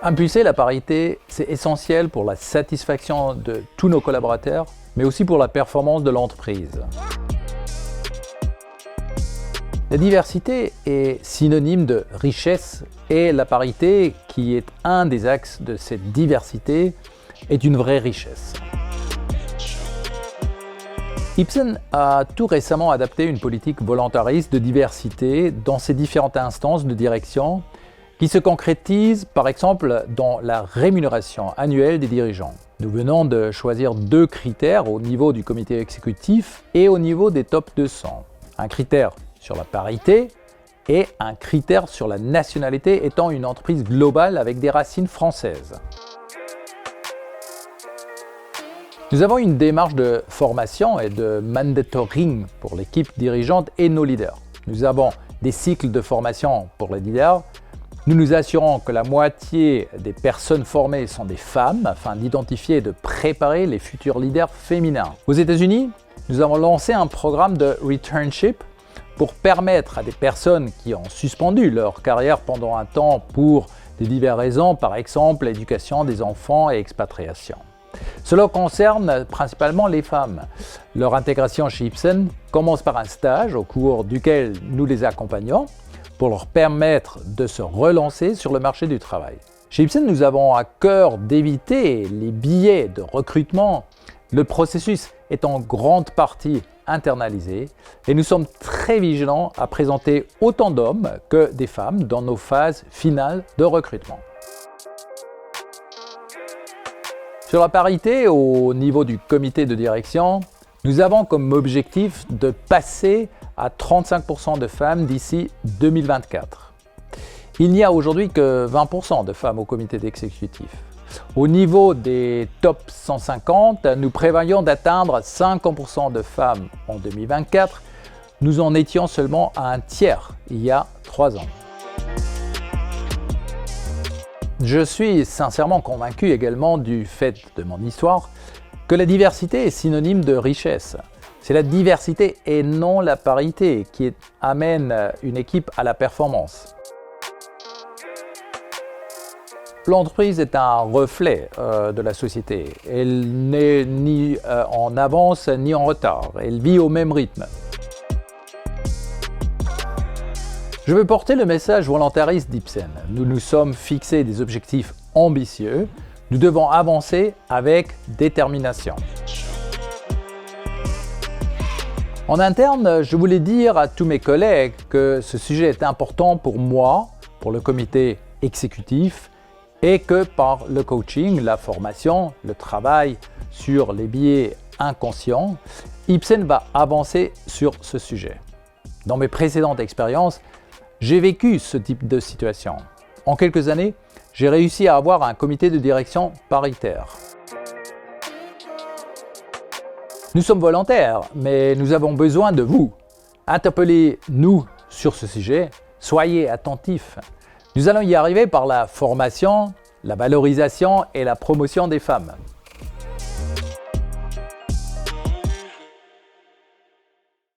Impulser la parité, c'est essentiel pour la satisfaction de tous nos collaborateurs, mais aussi pour la performance de l'entreprise. La diversité est synonyme de richesse et la parité, qui est un des axes de cette diversité, est une vraie richesse. Ipsen a tout récemment adapté une politique volontariste de diversité dans ses différentes instances de direction qui se concrétise par exemple dans la rémunération annuelle des dirigeants. Nous venons de choisir 2 critères au niveau du comité exécutif et au niveau des top 200. Un critère sur la parité et un critère sur la nationalité étant une entreprise globale avec des racines françaises. Nous avons une démarche de formation et de mandatoring pour l'équipe dirigeante et nos leaders. Nous avons des cycles de formation pour les leaders. Nous nous assurons que la moitié des personnes formées sont des femmes afin d'identifier et de préparer les futurs leaders féminins. Aux États-Unis, nous avons lancé un programme de returnship pour permettre à des personnes qui ont suspendu leur carrière pendant un temps pour des diverses raisons, par exemple l'éducation des enfants et expatriation. Cela concerne principalement les femmes. Leur intégration chez Ipsen commence par un stage au cours duquel nous les accompagnons pour leur permettre de se relancer sur le marché du travail. Chez Ipsen, nous avons à cœur d'éviter les biais de recrutement. Le processus est en grande partie internalisé et nous sommes très vigilants à présenter autant d'hommes que des femmes dans nos phases finales de recrutement. Sur la parité au niveau du comité de direction, nous avons comme objectif de passer à 35% de femmes d'ici 2024. Il n'y a aujourd'hui que 20% de femmes au comité exécutif. Au niveau des top 150, nous prévoyons d'atteindre 50% de femmes en 2024. Nous en étions seulement à un tiers il y a 3 ans. Je suis sincèrement convaincu également du fait de mon histoire que la diversité est synonyme de richesse. C'est la diversité et non la parité qui amène une équipe à la performance. L'entreprise est un reflet de la société. Elle n'est ni en avance ni en retard. Elle vit au même rythme. Je veux porter le message volontariste d'Ipsen. Nous nous sommes fixés des objectifs ambitieux. Nous devons avancer avec détermination. En interne, je voulais dire à tous mes collègues que ce sujet est important pour moi, pour le comité exécutif, et que par le coaching, la formation, le travail sur les biais inconscients, Ipsen va avancer sur ce sujet. Dans mes précédentes expériences, j'ai vécu ce type de situation. En quelques années, j'ai réussi à avoir un comité de direction paritaire. Nous sommes volontaires, mais nous avons besoin de vous. Interpellez-nous sur ce sujet, soyez attentifs. Nous allons y arriver par la formation, la valorisation et la promotion des femmes.